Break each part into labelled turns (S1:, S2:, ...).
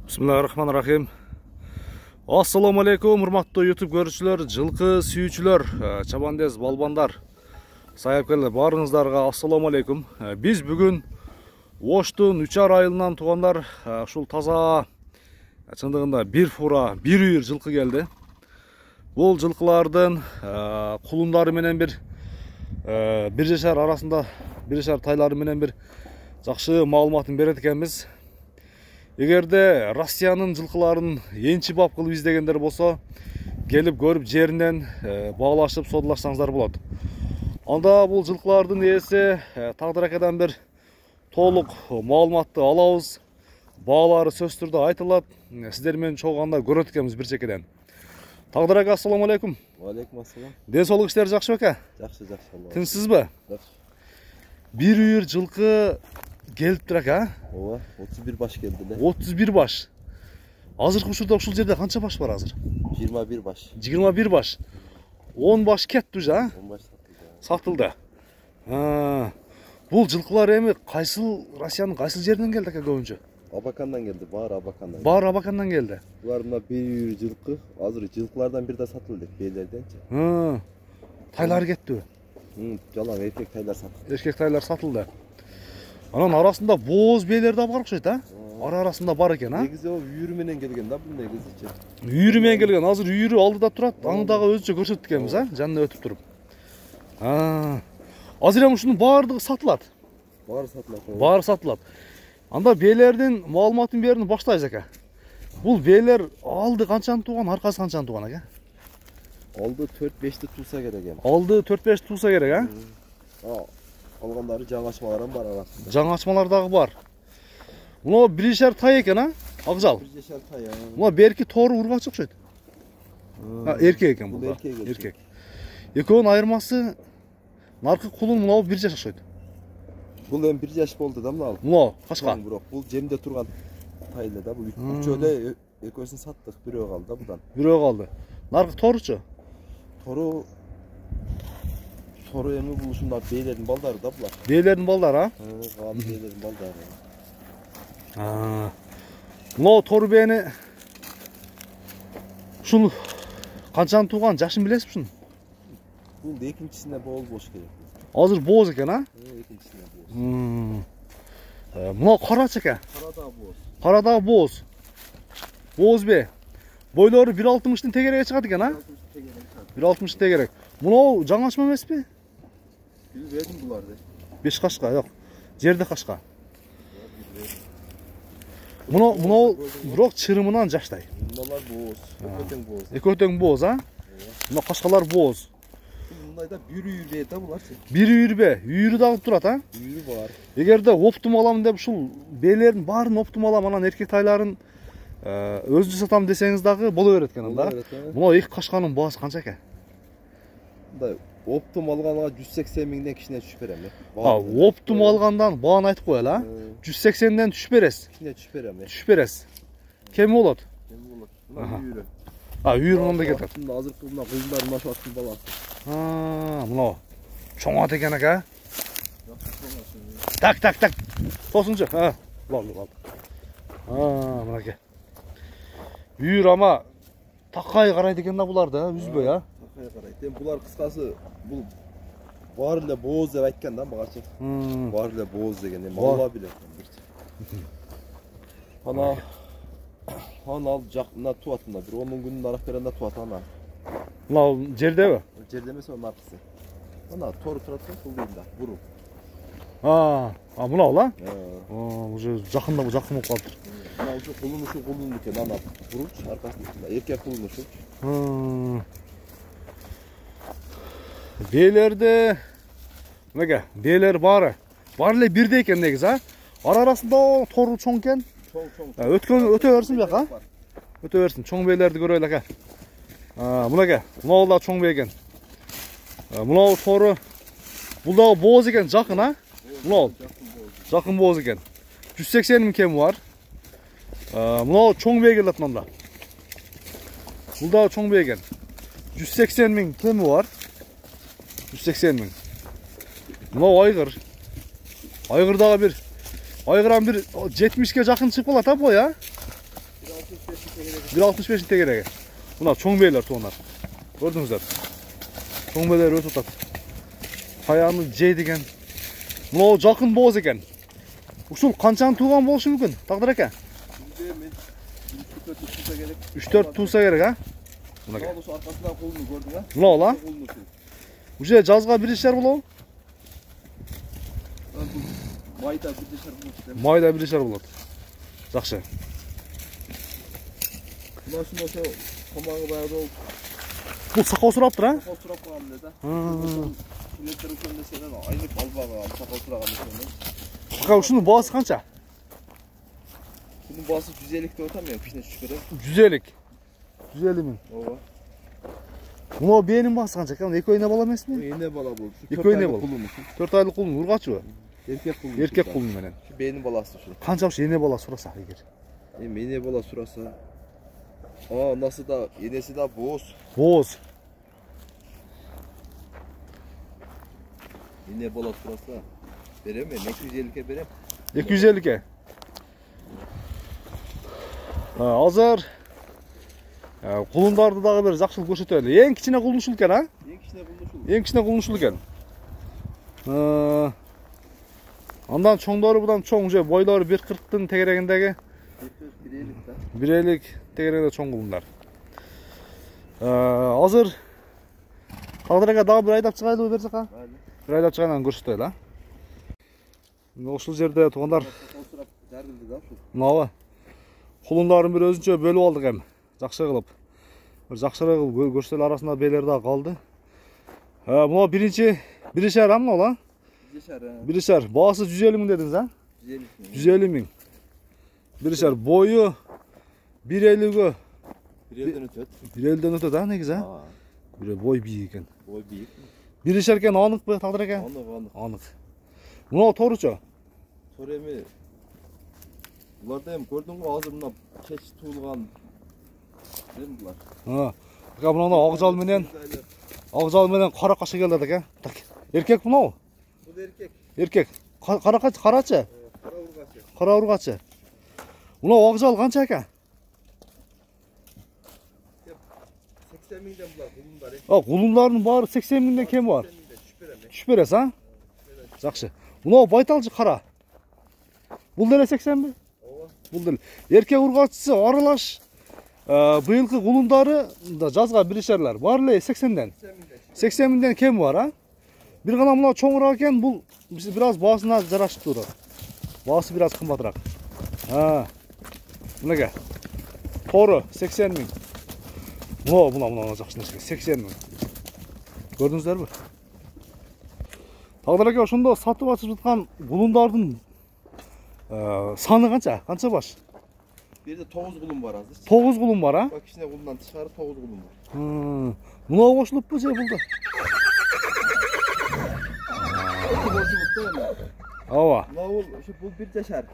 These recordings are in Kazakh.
S1: Bismillahirrahmanirrahim. Assalamu alaikum, урматтуу YouTube көрүүчүлөр, жылкы сүйүүчүлөр, чабандез балбандар, саякелер баарыңыздарга ассаламу алейкум. Биз бүгүн Оштун 3 айылынан туугандар ушул таза чындыгында бир фура, бир үйүр жылкы келди. Бул жылкылардын кулундары менен бир жашар арасында, бир жашар тайлары менен бир жакшы маалыматын берет экенбиз. Эгерде Россиянын жылкыларын энчи бап кылып издегендер болсо, келип көрүп жеринен баалашып содулашсаңыздар болот. Анда бул жылкылардын ээси тагдыракадан бир толук маалыматты алабыз. Баалары сөзсүз түрдө айтылат. Сиздер менен чогулганда көрөт экенбиз бир чекеден. Тагдырака, ассаламу алейкум.
S2: Алейкум ассалам.
S1: Ден соолук иштери жакшы беке?
S2: Жакшы.
S1: Тынчсызбы?
S2: Жакшы.
S1: Бир үйүр жылкы келиптир ака?
S2: Ооба, 31 баш келди эле.
S1: 31 баш. Азыркы учурда ушул жерде канча баш бар азыр?
S2: 21 баш.
S1: 21 баш. 10 баш кетти уже, а?
S2: 10 баш
S1: Сатылды. Бул жылкылар эми кайсыл Россиянын кайсыл жеринен келди ака көбүнчө?
S2: Абакандан келди, баары Абакандан.
S1: Баары Абакандан келди.
S2: Булар мына бир үйүр жылкы, азыр жылкылардан бир да сатылды, бейлерденчи.
S1: Тайлар кеттиби?
S2: Жалаң эркек тайлар сатылды.
S1: Эркек тайлар сатылды. Анан арасында бооз бейлер да бар окшойт, а? Арасында бар экен, а?
S2: Негизи о үйүрү менен келген да, бул негизичи.
S1: Үйүрү менен келген. Азыр үйүрү алдыда турат, аны дагы өзүнчө көрсөттүк экенбиз, а? Жанына өтүп туруп. Азыр эми ушунун баардыгы сатылат.
S2: Баары сатылат.
S1: Баары сатылат. Анда бейлердин маалыматын берүүнү баштайбыз ака. Бул бейлер алды канчаны тууган, аркасы канчаны тууган ака?
S2: Алды 4-5ти тууса керек эми.
S1: Алды 4-5 тууса керек, а?
S2: Алгандары жаңачмалар бар арасында.
S1: Жаңачмалар дагы бар. Мына бир жашар тай экен, а? Акжал.
S2: Бир жашар тай.
S1: Мына берки тору ургачы окшойт. Эркек экен бул.
S2: Эркек.
S1: Экөөнүн айырмасы наркы кулун мына бир жаш окшойт.
S2: Бул эми бир жаш болду да мына.
S1: Мына кашка.
S2: Бирок бул жемде турган тай эле да, бул үчөөлө экөөсүн саттык, бирөө калды да будан.
S1: Бирөө калды. Наркы торучу?
S2: Тору эми бул ушундай бейлердин балдары да булар.
S1: Бейлердин балдары, а?
S2: Калды бейлердин балдары.
S1: Мына тору бейни ушул канчаны тууган, жашын билесизби ушунун?
S2: Бул экинчисине боол болуш керек.
S1: Азыр бооз экен, а?
S2: Экинчисине боол.
S1: Мына карачы экен.
S2: Кара дагы
S1: Кара дагы
S2: бооз.
S1: бооз бе? Бойлору 1.60-тын тегереге чыгат экен, а? 1.60 тегерек. Мына жаңачма эмеспи?
S2: Билбедим буларды.
S1: 5 кашка, жок. Жерде кашка. Мына бирок чырымынан жаштай.
S2: Мыналар бооз. Экөөтөң бооз.
S1: Экөөтөң бооз, а? Мына кашкалар бооз.
S2: Мындайда бир үйүр бе да буларчы?
S1: Бир үйүр бе? Үйүрү дагы турат, а?
S2: Үйүрү бар.
S1: Эгерде оптум алам деп ушул бейлердин баарын оптум алам, анан эркек тайларын өзү сатам десеңиз дагы боло берет экен анда. Мына эки кашканын баасы канча экен?
S2: Мындай оптум алганга 180 миңден кичине түшүп берем.
S1: Оптум алгандан бааны айтып коелу, а? 180ден түшүп бересиз.
S2: Кичине түшүп берем.
S1: Түшүп бересиз. Кеми болот?
S2: Мына үйүрү.
S1: Үйүрү мында кетет.
S2: Азыркы мына кыздар машаттын баласы.
S1: Мына чоңат экен ака. Так. Тосунчу. Болду. Мынакей. Үйүр ама такай карайт экен да буларды, үзбөй, а?
S2: Такай карайт. Эми булар кыскасы бул баары эле бооз деп айткан да багачы. Баары эле бооз деген эми алла билет. Аны алып жакында туат, мына бир 10 күнүн арак беренде туат ана.
S1: Мына жердеби?
S2: Жерде эмес, анын аркысы. Ана тору турат да, бул үйүндө, буру.
S1: Мына ала? Уже жакын болуп калыптыр.
S2: Мына ушу кулун экен, ана буруч аркасында, эркек кулун ушу. Бейлерде
S1: мынакей, бейлер баары эле бирдей экен негизи, а? Арасында тору чоң экен. Өтө берсин бияка. Өтө берсин. Чоң бейлерди көрөлү ака. Мынакей, мына да чоң бей экен. Мына тору. Бул дагы бооз экен, жакын, а? Мына жакын бооз экен. 180 миң кеми бар. Мына чоң бей келет мында. Бул дагы чоң бей экен. 180 миң кеми бар. 180 миң. Мына айгыр. Айгыр дагы бир Айгыран бир 70ке жакын чыгып калат, а бой, а? 1.65 тегереги. Мына чоң бейлер туғандар. Көрдіңіздер. Чоң бейлер өтіп жатады. Қаяны жей деген. Мынау жақын боз екен. Ушул қаншаны туған болушы мүмкін? Тағдыр әке? 3-4 туса керек, а?
S2: Мынау арқасынан қолыны көрдің, а?
S1: Мынау, а? Уже жазға бірішер болу?
S2: Майда бірішер болады.
S1: Майда бірішер болады. Жақшы.
S2: Мынау осы қомағы баяғы ол.
S1: Бұл сақау сұрап тұр, а?
S2: Сақау сұрап қаған деді. Күнеттер өкендесенен айнып албаға сақау сұраған десенен.
S1: Сақау үшінің бағасы қанша?
S2: Бұның бағасы 150 деп отам мен, пішіне түшіп берем.
S1: 150. 150 мың.
S2: Ова.
S1: Мынау бейінің бағасы қанша? Екі ойына бала емес пе?
S2: Ене бала болды.
S1: 2 ойына бол. 4 айлық құлын ұрғашы ба?
S2: Еркек құлын.
S1: Еркек құлын менен.
S2: Бейінің баласы şu.
S1: Қанша ұшы ене бала сұраса егер?
S2: Ене бала сұраса. Анасы да, енесі да боз.
S1: Боз.
S2: Ене бала сұраса берем мен 250-ке берем.
S1: 250-ке. Азыр құлындарды дағы бір жақшылық көрсетеді. Ең кішіне құлыншыл екен, а?
S2: Ең кішіне құлыншыл.
S1: Ең кішіне құлыншыл екен. Андан чоңдары бұдан чоң, уже бойлары 1.40-тың тегерегіндегі. 1.50 тегерегінде чоң құлындар. Азыр Тағдыр әке дағы бір айдап шығайды берсек, а? Bir ayda çıkayla görüştü la. Oşul yerde tuğanlar. Mava. Kulunların bir özünce bölüp aldık hem. Жақсы kılıp. Bir жақсы kılıp görüştüler arasında beyler daha kaldı. Buna birişer ama ola? Birişer. Bağısı 150 min dediniz ha? 150 min. Birişer. Boyu 1.50'gü. 1.50'den ötedi ha ne güzel. Bir boy büyük iken.
S2: Boy büyük.
S1: Birişerken anık mı Tağdır eke? Anık. Muna toruçu?
S2: Tor emi. Bularda hem gördün mü hazır mına keç tuğulgan. Değil mi bular?
S1: Ha. Buna ağzal menen kara kaşı geldi eke. Erkek buna o?
S2: Bu da erkek.
S1: Erkek. Karaçı? Kara urgaçı. Buna ağzal kança eke?
S2: 80 minden bular kulunlar.
S1: Kulunların bari 80 minden kem var. Şüpheres ha? Жақсы. Buna baytalcı kara. Бұл деле 80 mi? Бұл деле. Erkek urgaçısı aralaş. Bıyılkı kulundары da жазға birişerler. Bari 80'den. 80 minden kem var ha? Bir gana buna çoğurak eken бұл biraz bağısına jaraşıp durur. Bağısı biraz kımbatırak. Ha. Buna Toru 80 min. Buna жақсы 80 min. Gördünüzler mi? Tağdır eke ошондо сатып ачып жаткан кулундардын саны канча баш?
S2: Bir yerde 9 kulun var hazır.
S1: 9 kulun var ha?
S2: Bak içine kulundan dışarı 9 kulun var.
S1: Buna koşuluppu je buldu? Ava.
S2: Bu bir teşer.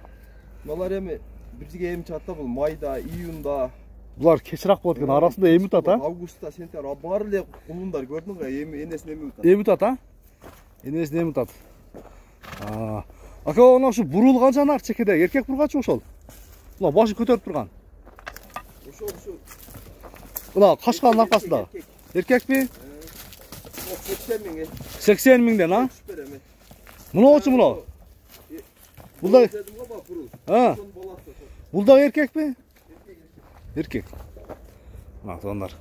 S2: Bunlar emi bircik emi çatta bul. Mayda, iyunda.
S1: Bular keçirak bolot eкен, arasında emi tat ha?
S2: Avgust'ta, sentябрь, barlı kulundar gördün mü? Enesine emi tat.
S1: Emi tat ha? Enesine emi tat. Aka ona şu burulgan nar çekede, erkek burgaç oşol. Ulan başı kötörüp durgan.
S2: Oşol.
S1: Ulan kaşkanın arkasında. Erkek mi?
S2: 80 min.
S1: 80 minden ha? Muna oçu muna? Bulda. Ha. Bulda erkek mi? Erkek. Bak onlar.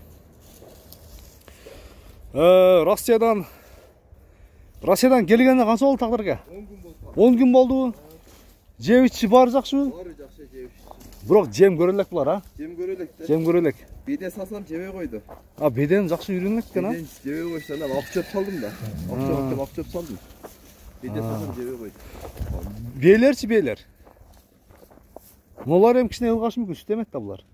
S1: Rusya'dan gelgende kança oldu Tağdır eke? 10 gün boldu. Jeb içi bar жақсы mı?
S2: Var жақсы jeb.
S1: Biroq jem görelek bular ha?
S2: Jem görelek.
S1: Bede
S2: sasam jebe koydu.
S1: Beden жақсы үйренек eкен ha?
S2: Beden jebe koysa ben akçöp saldım da. Akçöp saldım. Bede sasam jebe koydu.
S1: Beylerçi beyler. Molar hem kişine ılgaş mı süt emet da bular?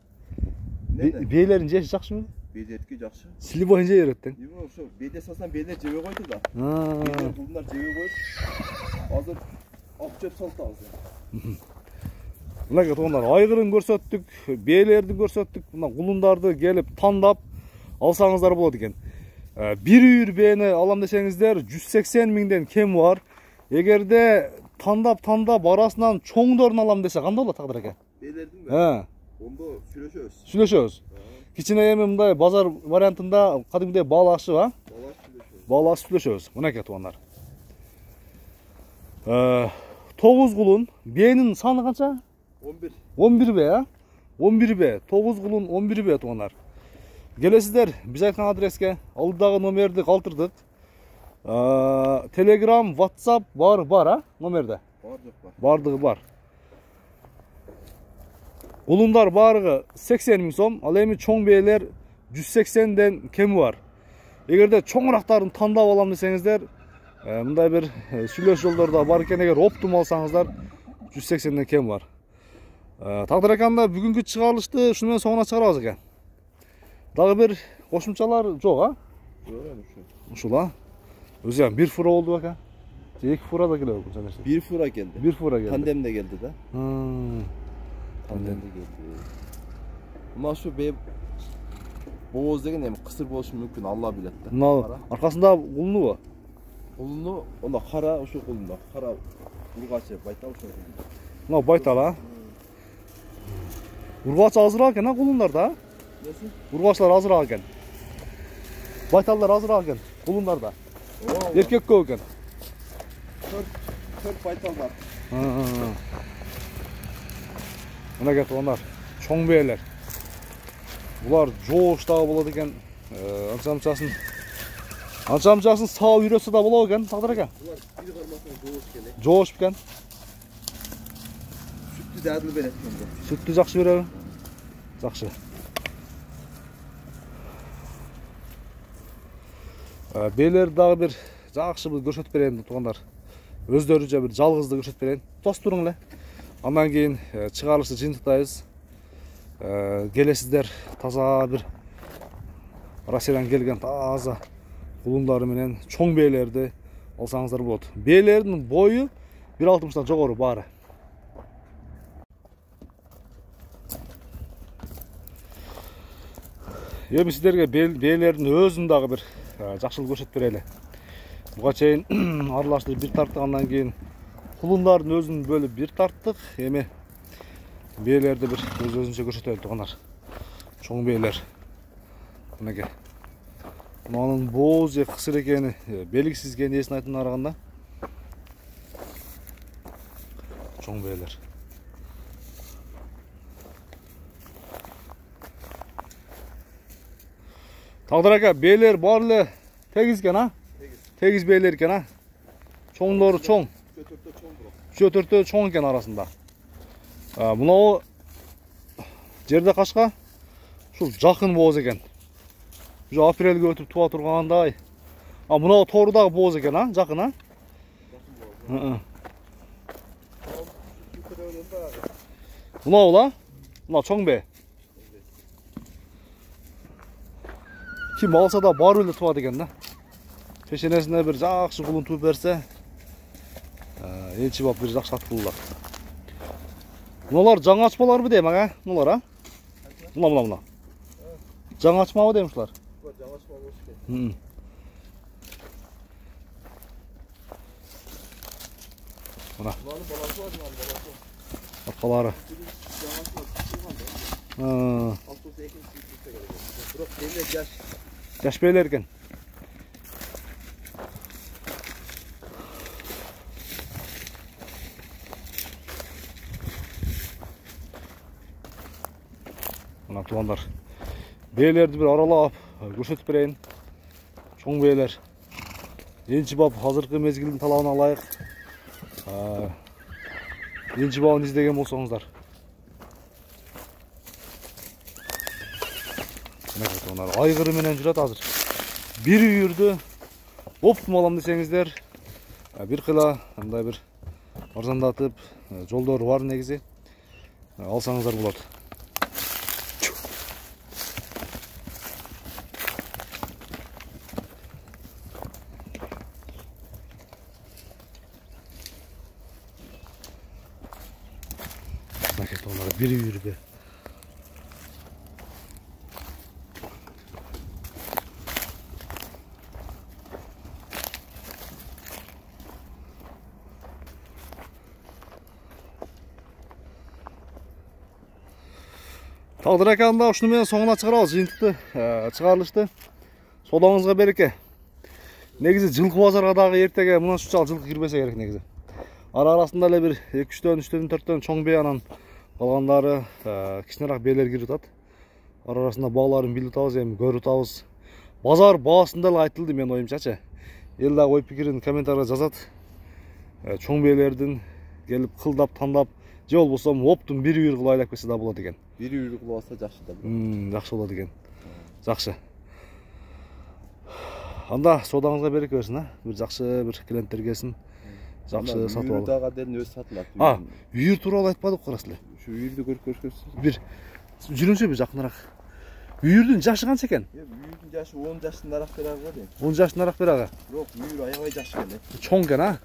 S1: Beylerin jeşi жақсы mı?
S2: Beylerki жақсы.
S1: Sili boyunca yeretten.
S2: Yok şu bede sasam beyler jebe koydu da. Beyler bunlar jebe koydu. Hazır akçöp saldı hazır.
S1: Mına onlar aygırın көрсөттүк, бейлерди көрсөттүk. Мына кулундарды келип тандап алсаңыздар болот экен. Bir үйүр бээни алам десеңиздер 180 миңден кем бар. Эгерде тандап арасынан чоңдорун алам десе кандай болот Тағдыр эке?
S2: Бейлердин бе? Onda süreşöz.
S1: Сүйлөшөбүз. Кичине эми мындай базар вариантында кадимдей бал ашы ба?
S2: Балаш süreşöz.
S1: Бал ашы сүйлөшөбүз. Мынакей туугандар. 9 кулун, бээнин саны канча?
S2: 11.
S1: 11 бе, а? 11 бе. 9 кулун 11 бе туугандар. Келесиздер биз айткан адреске, алдагы номерди калтырдык. Telegram, WhatsApp бар, а? Номерде.
S2: Бар жоқ бар.
S1: Бардыгы бар. Кулундар баарыгы 80 миң сом, ал эми чоң бээлер 180ден кеми бар. Эгерде чоңурактарын тандап алам десеңиздер, мындай бир сүйлөш жолдордо бар экен, эгер оптум алсаңыздар 180ден кеми бар. Тагдыр эканда бүгүнкү чыгарылышты ушуну менен соңуна чыгарабыз экен. Дагы бир кошумчалар жок, а?
S2: Жок эми ушу.
S1: Ушул, а? Өзү бир фура болду бекен. Же 2 фура да келеби жанагы?
S2: Bir fura geldi.
S1: Bir fura geldi.
S2: Tandemde geldi de. Tandemde geldi. Ama şu be boğaz degen hem kısır boluşu mümkün Allah bilir de.
S1: Мына аркасында кулунубу?
S2: Kulunu onda kara şu kulunda. Kara urgaçı baytal şu kulunda.
S1: Мына байтал, а? Ургач азыраак экен, а кулундарда?
S2: Nesi?
S1: Ургачлар азыраак экен. Байталдар азыраак экен кулундарда. Эркек көп экен.
S2: 4 baytal var.
S1: Мынакей туугандар, чоң бээлер. Булар жооштагы болот экен. Анча-мынчасын саап үйрөтсө да болот экен, Тагдыр эке.
S2: Bunlar bir karmasına doğuş gele.
S1: Жоош экен.
S2: Sütlü derdini ben etmem de.
S1: Сүттү жакшы береби? Жакшы. Бээлер дагы бир жакшы бир көрсөтүп берейин туугандар. Өздөрүнчө бир жалгызды көрсөтүп берейин. Тос туруң эле. Андан кийин чыгарылышты жыйынтыктайбыз. Келесиздер таза бир Россиядан келген таза кулундары менен чоң бээлерди алсаңыздар болот. Бээлердин бою 1.60 жогору баары. Эми сиздерге бээлердин өзүн дагы бир жакшылык көрсөтүп берели. Буга чейин аралаштырып бир тарткандан кийин кулундардын өзүн бөлүп бир тарттык. Эми бээлерди бир өзүнчө көрсөтөлү туугандар. Чоң бээлер. Мынакей. Мунун бооз же кысыр экени белгисиз экен эсин айтына караганда. Чоң бээлер. Тагдыр ака, бээлер баары эле тегиз экен, а? Тегиз бээлер экен, а? Чоңдору чоң. Үчөө-төртөө чоң экен арасында. Мынау жерде кашка ушул жакын бооз экен. Уже апрелге өтүп туа тургандай. Мынау тору дагы бооз экен, а? Жакын, а? Мынау ла? Мына чоң бээ. Ким алса да баары эле туат экен да. Пешенесине бир жакшы кулун тууп берсе, элчи бап бир жакшы ат кулулар. Мыналар жаңы ачмаларбы дейм, ага? Мыналар, а? Мына. Жаңы ачмабы дейм ушулар?
S2: Жаңы ачма болуш керек.
S1: Мына.
S2: Bunların balası var, balası.
S1: Аркалары.
S2: Жаңы ачма чыгган да. Автобус экинчи сүйүктө келет. Бирок демек жаш.
S1: Жаш бээлер экен. Мына туугандар. Бээлерди бир аралап көрсөтүп берейин. Чоң бээлер. Энчи бап азыркы мезгилдин талабына ылайык. Энчи бабын издеген болсоңуздар. Айгыры менен жүрөт азыр. Бир үйүрдү оптум алам десеңиздер, бир кыла мындай бир арзандатып, жолдору бар негизи. Алсаңыздар болот. Бир үйүрдү. Тағдыр экранында ушуну менен соңуна чыгарабыз. Жыйынтыкты чыгарылышты. Содоңузга береке. Негизи жылкы базарга дагы эртеге мына ушунчалык жылкы кирбесе керек негизи. Арасында эле бир 2-3төн, 3төн, 4төн чоң бей, анан калгандары кичинерак бейлер кирип атат. Арасында бааларын билип атабыз, эми көрүп атабыз. Базар баасында эле айтылды менин оюмчачы. Эл дагы ой пикирин комментарийге жазат. Чоң бейлердин келип кылдап, тандап, же болбосо оптун бир үйүр кылып айлап кетсе да болот экен.
S2: Бир үйүр кылып алса жакшы да.
S1: Жакшы болот экен. Жакшы. Анда содаңызга береке берсин, бир жакшы бир клиенттер келсин. Жакшы сатып алып.
S2: Дагы ден өз сатылат.
S1: Үйүр тууралуу айтпадык карасыздар.
S2: Ушу үйүрдү көрүп көрсөтсүз.
S1: Бир жүрүңчү бир жакыныраак. Үйүрдүн жашы канча экен?
S2: Үйүрдүн жашы 10 жаштынараак берага го дейм.
S1: 10 жаштынараак берага.
S2: Бирок үйүр аябай жаш экен.
S1: Чоң экен,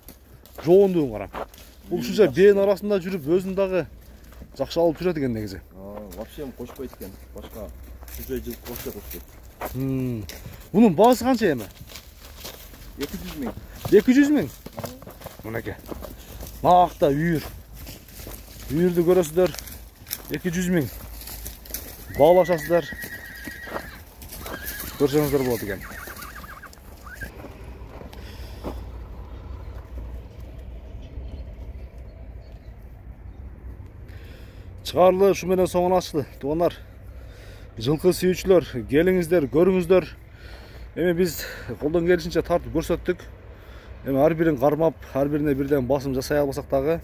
S1: Жоондугун карап. Бул ушунча бээн арасында жүрүп өзүн дагы жакшы алып жүрөт экен негизи.
S2: Вообще кошпойт экен. Башка чужой жылкы болсо кошпойт.
S1: Бунун баасы канча эми?
S2: 200 миң.
S1: 200 миң? Мынакей. Накта үйүр. Үйүрдү көрөсүздөр. 200 миң. Баалашасыздар. Көрсөңүздөр болот экен. Чыгарылы ушу менен соңуна чыкты. Туугандар, жылкы сүйүүчүлөр, келиңиздер, көрүңүздөр. Эми биз колдон келишинче тартып көрсөттүк. Эми ар бирин кармап, ар бирине бирден басым жасай албасак дагы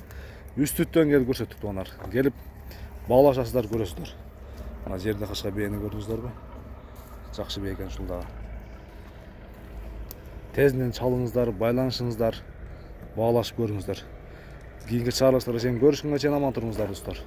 S1: үстүттөн келип көрсөттүк туугандар. Келип баалашасыздар, көрөсүздөр. Мына жерде качка бээни көрдүңүздөрбү? Жакшы бээ экен ушул дагы. Тезинен чалыңыздар, байланышыңыздар, баалашып көрүңүздөр. Кийинки чыгарылыштарда сен көрүшкөнгө чейин аман туруңуздар достор.